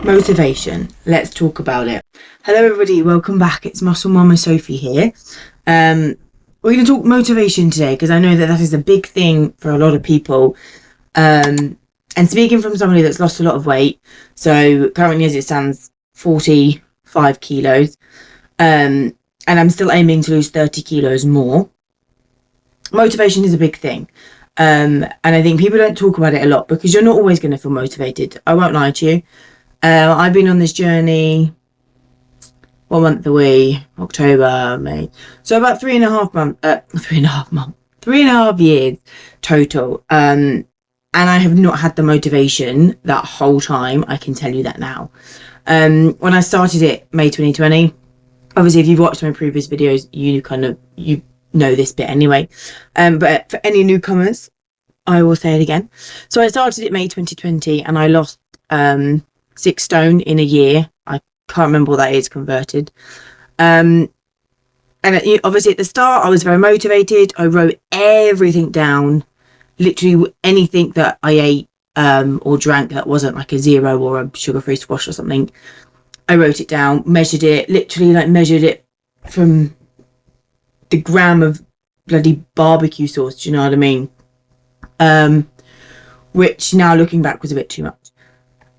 Motivation. Let's talk about it. Hello everybody, welcome back. It's Muscle Mama Sophie here. We're going to talk motivation today because I know that is a big thing for a lot of people. And speaking from somebody that's lost a lot of weight, so currently as it stands 45 kilos, and I'm still aiming to lose 30 kilos more. Motivation is a big thing. And I think people don't talk about it a lot because you're not always going to feel motivated. I won't lie to you. I've been on this journey, what month are we? October, May. So about 3.5 years total. And I have not had the motivation that whole time. I can tell you that now. When I started it, May 2020, obviously if you've watched my previous videos, you know this bit anyway. But for any newcomers, I will say it again. So I started it May 2020 and I lost 6 stone in a year. I can't remember what that is converted. And obviously at the start I was very motivated. I wrote everything down, literally anything that I ate or drank that wasn't like a zero or a sugar-free squash or something. I wrote it down, measured it, literally measured it from the gram of bloody barbecue sauce, do you know what I mean? Which now looking back was a bit too much.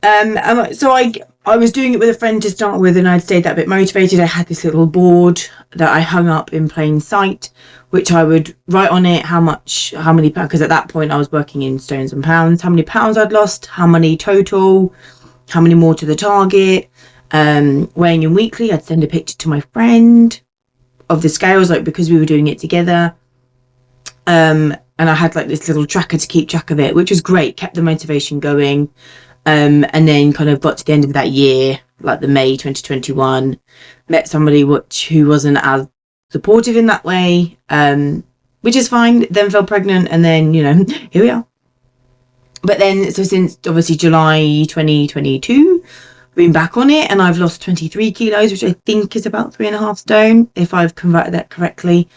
So I was doing it with a friend to start with, and I'd stayed that bit motivated. I had this little board that I hung up in plain sight, which I would write on it how many pounds, because at that point I was working in stones and pounds, how many pounds I'd lost, how many total, how many more to the target, weighing in weekly. I'd send a picture to my friend of the scales, because we were doing it together. And I had this little tracker to keep track of it, which was great, kept the motivation going. And then kind of got to the end of that year, the May 2021, met somebody who wasn't as supportive in that way, which is fine. Then fell pregnant, and then, here we are. But then, so since obviously July 2022, I've been back on it, and I've lost 23 kilos, which I think is about 3.5 stone, if I've converted that correctly.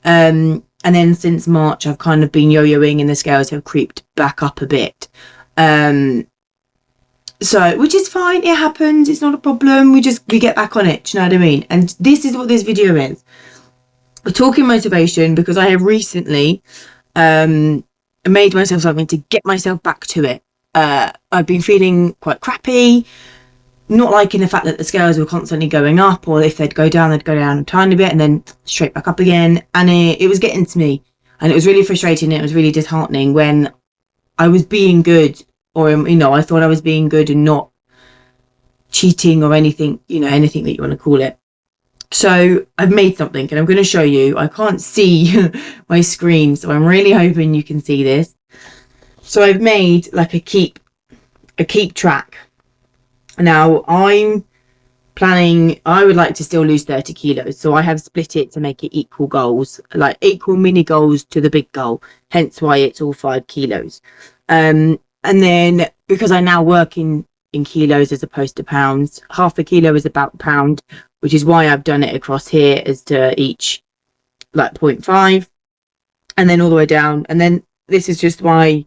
And then since March, I've kind of been yo-yoing, and the scales have creeped back up a bit. So, which is fine, it happens, it's not a problem, we get back on it, do you know what I mean? And this is what this video is. We're talking motivation because I have recently made myself something to get myself back to it. I've been feeling quite crappy, not liking the fact that the scales were constantly going up, or if they'd go down a tiny bit and then straight back up again, and it was getting to me, and it was really frustrating, it was really disheartening when I was being good, or, I thought I was being good and not cheating or anything, anything that you want to call it. So I've made something and I'm going to show you. I can't see my screen, so I'm really hoping you can see this. So I've made a keep track. Now I'm planning, I would like to still lose 30 kilos. So I have split it to make it equal goals, equal mini goals to the big goal. Hence why it's all 5 kilos. And then because I now work in kilos as opposed to pounds, half a kilo is about a pound, which is why I've done it across here as to each 0.5, and then all the way down. And then this is just my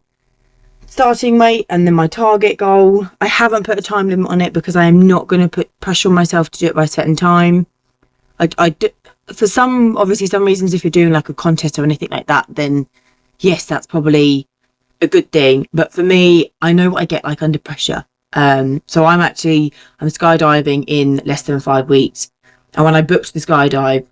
starting weight and then my target goal. I haven't put a time limit on it because I am not going to put pressure on myself to do it by a certain time. I do, for some reasons, if you're doing a contest or anything like that, then yes, that's probably a good thing. But for me, I know what I get under pressure. So I'm skydiving in less than 5 weeks, and when I booked the skydive,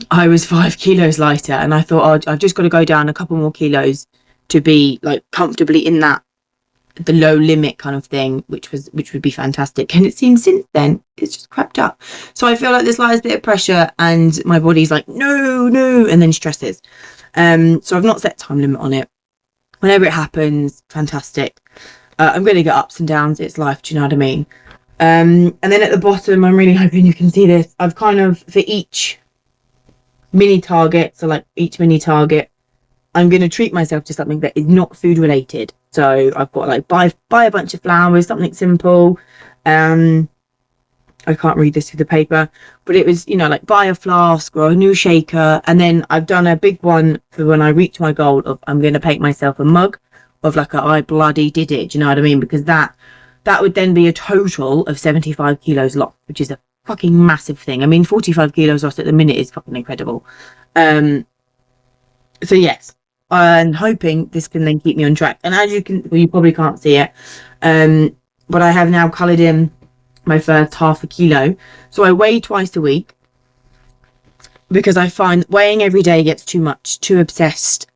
I was 5 kilos lighter, and I thought, I've just got to go down a couple more kilos to be comfortably in the low limit kind of thing, which would be fantastic. And it seems since then it's just crept up. So I feel like there's a bit of pressure, and my body's no, and then stresses. So I've not set time limit on it. Whenever it happens, fantastic. I'm going to get ups and downs. It's life. Do you know what I mean? And then at the bottom, I'm really hoping you can see this. I've kind of, for each mini target, so each mini target, I'm going to treat myself to something that is not food related. So I've got buy a bunch of flowers, something simple. I can't read this through the paper, but it was, buy a flask or a new shaker. And then I've done a big one for when I reach my goal of I'm going to paint myself a mug of I bloody did it. Do you know what I mean? Because that that would then be a total of 75 kilos lost, which is a fucking massive thing. I mean, 45 kilos lost at the minute is fucking incredible. So yes, I'm hoping this can then keep me on track. And as you can, well, you probably can't see it, but I have now coloured in my first half a kilo. So I weigh twice a week, because I find weighing every day gets too much, too obsessed,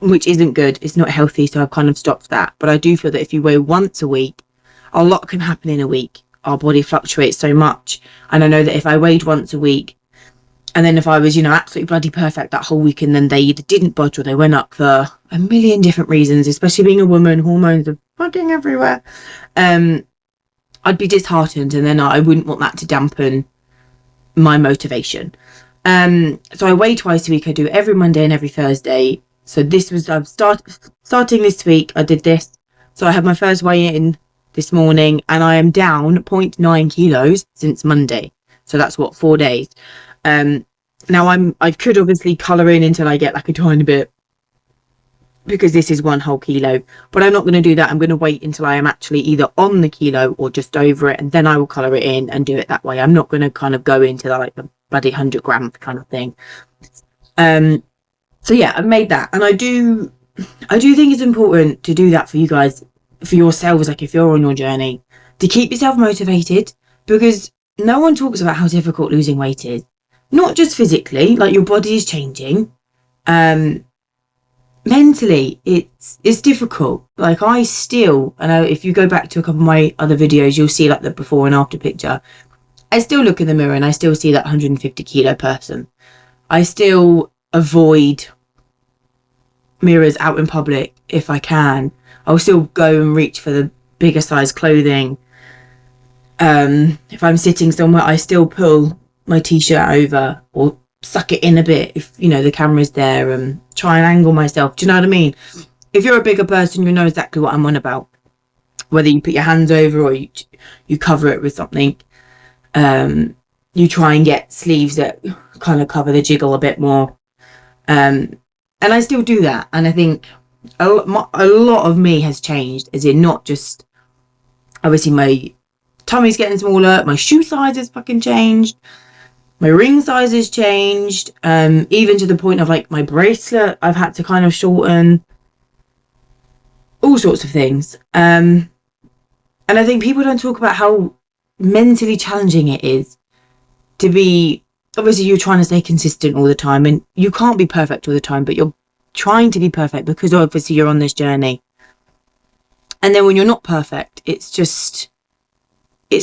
which isn't good. It's not healthy, so I've kind of stopped that. But I do feel that if you weigh once a week, a lot can happen in a week. Our body fluctuates so much. And I know that if I weighed once a week, and then if I was, absolutely bloody perfect that whole week, and then they either didn't budge or they went up for a million different reasons, especially being a woman, hormones are fucking everywhere, I'd be disheartened, and then I wouldn't want that to dampen my motivation. So I weigh twice a week. I do it every Monday and every Thursday. So I'm starting this week. I did this. So I had my first weigh in this morning, and I am down 0.9 kilos since Monday. So that's 4 days. Now I could obviously colour in until I get like a tiny bit, because this is 1 whole kilo, but I'm not going to do that. I'm going to wait until I am actually either on the kilo or just over it, and then I will colour it in and do it that way. I'm not going to kind of go into the bloody 100 gram kind of thing. So yeah, I've made that, and I do think it's important to do that for you guys, for yourselves, like if you're on your journey, to keep yourself motivated, because no one talks about how difficult losing weight is. Not just physically, like your body is changing. Mentally, it's difficult. Like I know if you go back to a couple of my other videos, you'll see like the before and after picture. I still look in the mirror and I still see that 150 kilo person. I still avoid mirrors out in public if I can. I'll still go and reach for the bigger size clothing. If I'm sitting somewhere, I still pull my t-shirt over or suck it in a bit if the camera's there, and try and angle myself. Do you know what I mean? If you're a bigger person, you know exactly what I'm on about. Whether you put your hands over or you cover it with something, you try and get sleeves that kind of cover the jiggle a bit more, and I still do that. And I think a lot of me has changed, as in not just obviously my tummy's getting smaller, my shoe size has fucking changed, my ring size has changed, even to the point of like my bracelet I've had to kind of shorten, all sorts of things. And I think people don't talk about how mentally challenging it is to be, obviously you're trying to stay consistent all the time, and you can't be perfect all the time, but you're trying to be perfect because obviously you're on this journey. And then when you're not perfect, it's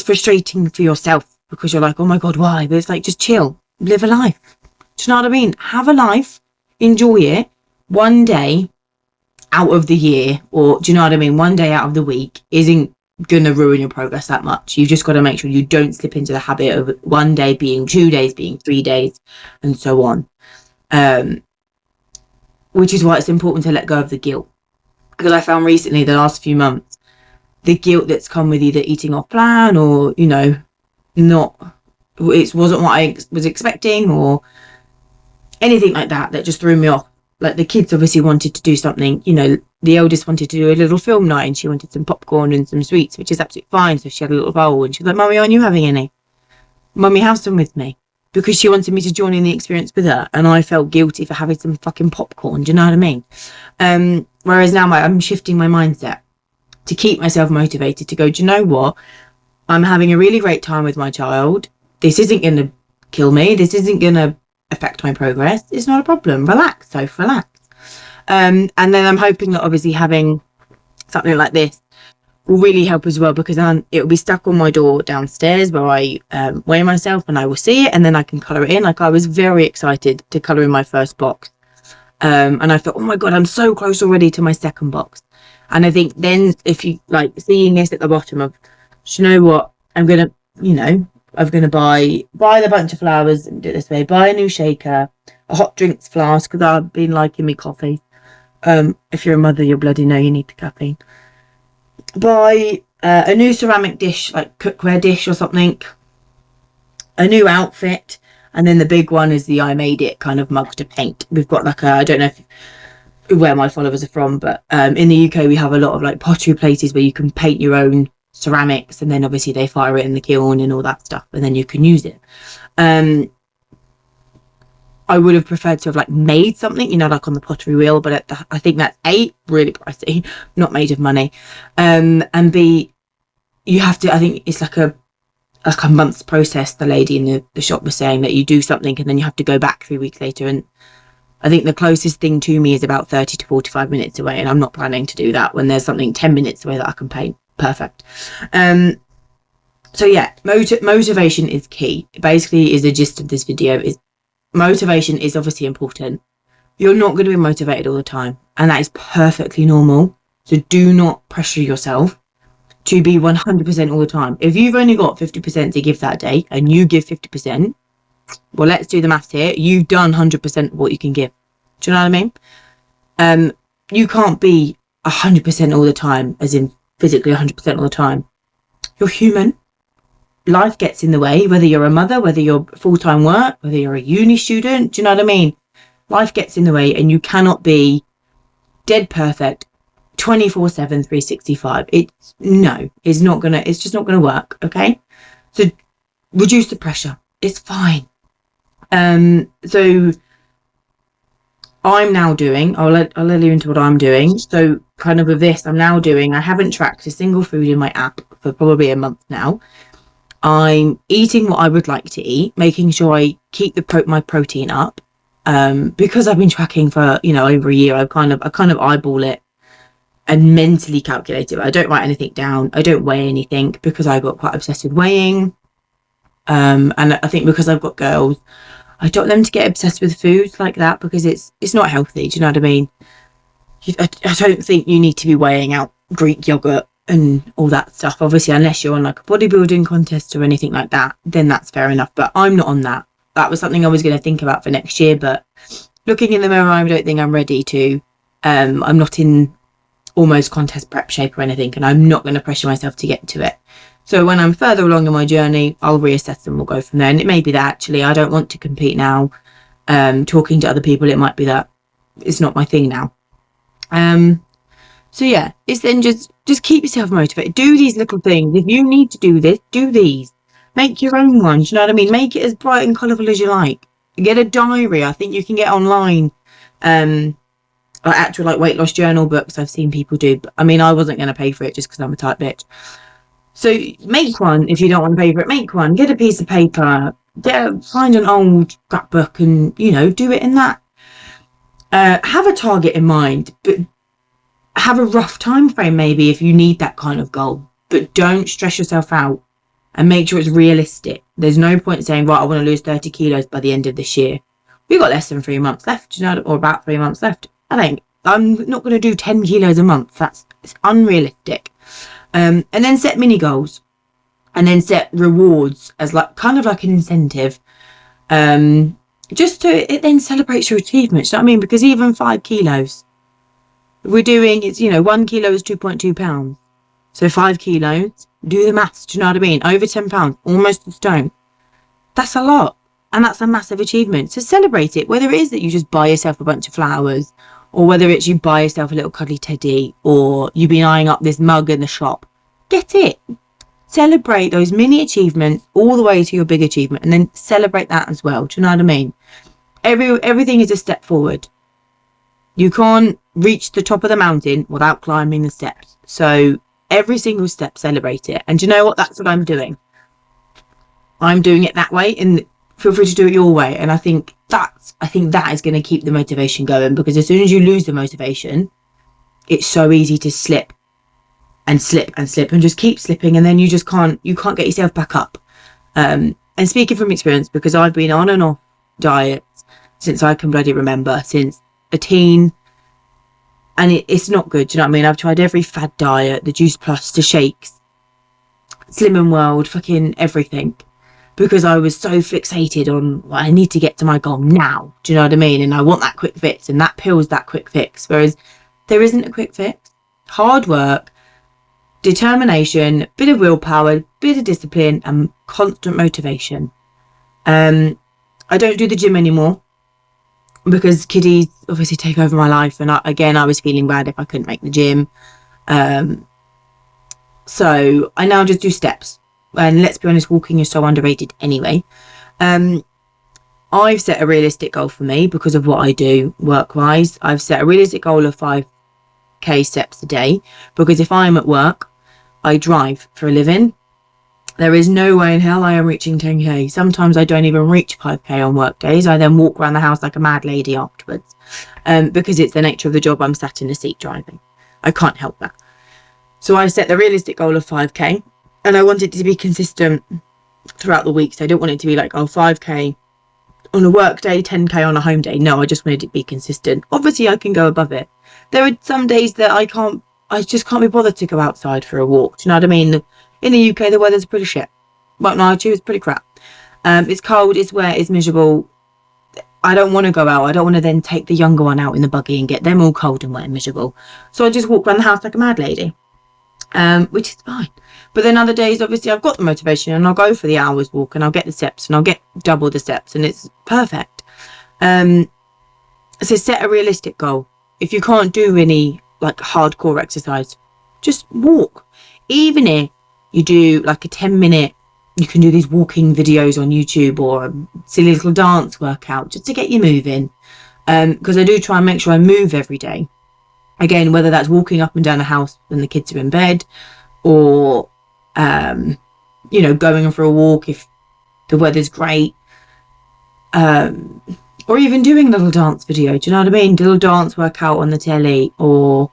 frustrating for yourself, because you're like, oh my God, why? But it's like, just chill, live a life. Do you know what I mean? Have a life, enjoy it. One day out of the year, or do you know what I mean? One day out of the week isn't gonna ruin your progress that much. You've just got to make sure you don't slip into the habit of one day being 2 days, being 3 days, and so on. Which is why it's important to let go of the guilt. Because I found recently, the last few months, the guilt that's come with either eating off plan or, it wasn't what I was expecting, or anything like that just threw me off. Like the kids obviously wanted to do something, the eldest wanted to do a little film night, and she wanted some popcorn and some sweets, which is absolutely fine. So she had a little bowl, and she was like, Mummy, aren't you having any? Mummy, have some with me. Because she wanted me to join in the experience with her, and I felt guilty for having some fucking popcorn. Do you know what I mean? Whereas now I'm shifting my mindset to keep myself motivated, to go, do you know what? I'm having a really great time with my child. This isn't going to kill me. This isn't going to affect my progress. It's not a problem. Relax, Soph, relax. And then I'm hoping that obviously having something like this will really help as well, because it will be stuck on my door downstairs where I weigh myself, and I will see it, and then I can colour it in. Like I was very excited to colour in my first box. And I thought, oh my God, I'm so close already to my second box. And I think then if you like seeing this at the bottom of, do you know what, I'm going to buy the bunch of flowers and do it this way, buy a new shaker, a hot drinks flask, because I've been liking me coffee. If you're a mother, you'll bloody know you need the caffeine. Buy a new ceramic dish, like cookware dish or something, a new outfit, and then the big one is the I made it kind of mug to paint. We've got like I don't know if where my followers are from, but in the UK we have a lot of like pottery places where you can paint your own ceramics, and then obviously they fire it in the kiln and all that stuff, and then you can use it. I would have preferred to have like made something, you know, like on the pottery wheel, but I think that's A, really pricey, not made of money, and B, you have to, I think it's like a month's process. The lady in the shop was saying that you do something and then you have to go back 3 weeks later, and I think the closest thing to me is about 30 to 45 minutes away, and I'm not planning to do that when there's something 10 minutes away that I can paint. Perfect. So yeah, motivation is key. Basically is the gist of this video. Is motivation is obviously important. You're not going to be motivated all the time, and that is perfectly normal. So do not pressure yourself to be 100% all the time. If you've only got 50% to give that day and you give 50%, well, let's do the maths here. You've done 100% of what you can give. Do you know what I mean? You can't be 100% all the time, as in physically 100% all the time. You're human. Life gets in the way, whether you're a mother, whether you're full-time work, whether you're a uni student. Do you know what I mean? Life gets in the way, and you cannot be dead perfect 24/7, 365. It's just not gonna work. Okay, so reduce the pressure. It's fine. So I'm now doing, I'll let you into what I'm doing. So kind of with this, I haven't tracked a single food in my app for probably a month now. I'm eating what I would like to eat, making sure I keep my protein up. Because I've been tracking for, over a year, I kind of eyeball it and mentally calculate it. I don't write anything down. I don't weigh anything because I got quite obsessed with weighing. And I think because I've got girls, I don't want them to get obsessed with foods like that, because it's not healthy. Do you know what I mean? I don't think you need to be weighing out Greek yogurt and all that stuff. Obviously, unless you're on like a bodybuilding contest or anything like that, then that's fair enough. But I'm not on that. That was something I was going to think about for next year. But looking in the mirror, I don't think I'm ready to. I'm not in almost contest prep shape or anything, and I'm not going to pressure myself to get to it. So when I'm further along in my journey, I'll reassess and we'll go from there. And it may be that actually I don't want to compete now. Talking to other people, it might be that it's not my thing now. So yeah, it's then just keep yourself motivated. Do these little things. If you need to do this, do these. Make your own ones. You know what I mean? Make it as bright and colourful as you like. Get a diary. I think you can get online. Actual like weight loss journal books I've seen people do. But I mean, I wasn't going to pay for it just because I'm a type bitch. So make one. If you don't want to pay for it, make one. Get a piece of paper. Find an old scrapbook and, do it in that. Have a target in mind, but have a rough time frame maybe if you need that kind of goal. But don't stress yourself out, and make sure it's realistic. There's no point saying, right, I want to lose 30 kilos by the end of this year. We've got less than 3 months left, or about 3 months left. I'm not going to do 10 kilos a month. It's unrealistic. And then set mini goals, and then set rewards as kind of like an incentive. Just to, it then celebrates your achievements. You know what I mean? Because even 5 kilos, we're doing, it's, 1 kilo is 2.2 pounds. So 5 kilos, do the maths. Do you know what I mean? Over 10 pounds, almost a stone. That's a lot. And that's a massive achievement. So celebrate it, whether it is that you just buy yourself a bunch of flowers, or whether it's you buy yourself a little cuddly teddy, or you've been eyeing up this mug in the shop. Get it. Celebrate those mini achievements all the way to your big achievement, and then celebrate that as well. Do you know what I mean? Everything is a step forward. You can't reach the top of the mountain without climbing the steps. So every single step, celebrate it. And do you know what? That's what I'm doing. I'm doing it that way, and feel free to do it your way. And I think that is going to keep the motivation going, because as soon as you lose the motivation, it's so easy to slip and slip and slip and just keep slipping, and then you can't get yourself back up. And speaking from experience, because I've been on and off diets since I can bloody remember, since a teen, and it's not good. Do you know what I mean? I've tried every fad diet, the Juice Plus to shakes, Slim and World, fucking everything, because I was so fixated on, well, I need to get to my goal now. Do you know what I mean? And I want that quick fix, and that pill's that quick fix. Whereas there isn't a quick fix. Hard work, determination, bit of willpower, bit of discipline, and constant motivation. I don't do the gym anymore. because kiddies obviously take over my life, and I was feeling bad if I couldn't make the gym. So I now just do steps, and let's be honest, walking is so underrated anyway. I've set a realistic goal for me because of what I do work-wise. I've set a realistic goal of 5k steps a day, because if I'm at work, I drive for a living. There is no way in hell I am reaching 10k. Sometimes I don't even reach 5k on work days. I then walk around the house like a mad lady afterwards, because it's the nature of the job. I'm sat in a seat driving. I can't help that. So I set the realistic goal of 5k, and I want it to be consistent throughout the week. So I don't want it to be like, oh, 5k on a work day, 10k on a home day. No, I just wanted it to be consistent. Obviously I can go above it. There are some days that I just can't be bothered to go outside for a walk. Do you know what I mean? In the UK, the weather's pretty shit. Well, no, actually, it's pretty crap. It's cold, it's wet, it's miserable. I don't want to go out. I don't want to then take the younger one out in the buggy and get them all cold and wet and miserable. So I just walk around the house like a mad lady, which is fine. But then other days, obviously, I've got the motivation, and I'll go for the hour's walk, and I'll get the steps, and I'll get double the steps, and it's perfect. So set a realistic goal. If you can't do any like hardcore exercise, just walk. Even if you do like a 10-minute, you can do these walking videos on YouTube, or a silly little dance workout just to get you moving. Because I do try and make sure I move every day. Again, whether that's walking up and down the house when the kids are in bed, or going for a walk if the weather's great, or even doing a little dance video. Do you know what I mean? Little dance workout on the telly, or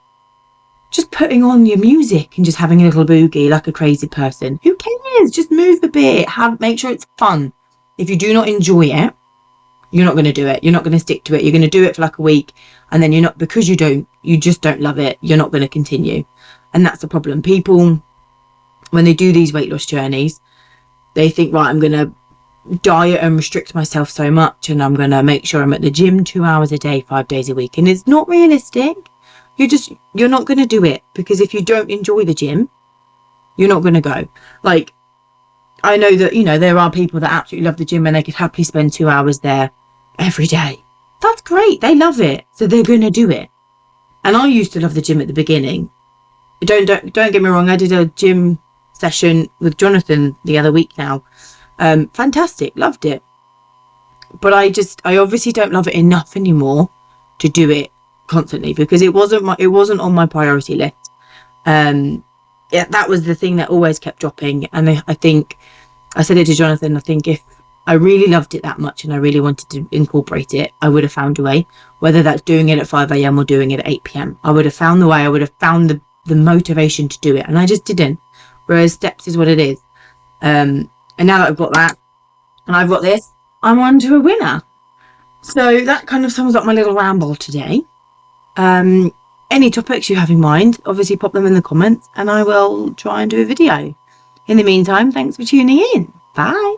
just putting on your music and just having a little boogie like a crazy person. Who cares? Just move a bit. Make sure it's fun. If you do not enjoy it, you're not going to do it. You're not going to stick to it. You're going to do it for like a week, and then because you just don't love it, you're not going to continue. And that's the problem. People, when they do these weight loss journeys, they think, right, I'm going to diet and restrict myself so much, and I'm going to make sure I'm at the gym 2 hours a day, 5 days a week. And it's not realistic. You're not going to do it, because if you don't enjoy the gym, you're not going to go. Like, I know that, there are people that absolutely love the gym, and they could happily spend 2 hours there every day. That's great. They love it. So they're going to do it. And I used to love the gym at the beginning. Don't get me wrong. I did a gym session with Jonathan the other week now. Fantastic. Loved it. But I obviously don't love it enough anymore to do it constantly, because it wasn't on my priority list. That was the thing that always kept dropping. And I think I said it to Jonathan, I think if I really loved it that much and I really wanted to incorporate it, I would have found a way, whether that's doing it at 5 a.m. or doing it at 8 p.m. I would have found the way. I would have found the motivation to do it, and I just didn't. Whereas steps is what it is. And now that I've got that and I've got this, I'm on to a winner. So that kind of sums up my little ramble today. Any topics you have in mind, obviously pop them in the comments, and I will try and do a video. In the meantime, thanks for tuning in. Bye.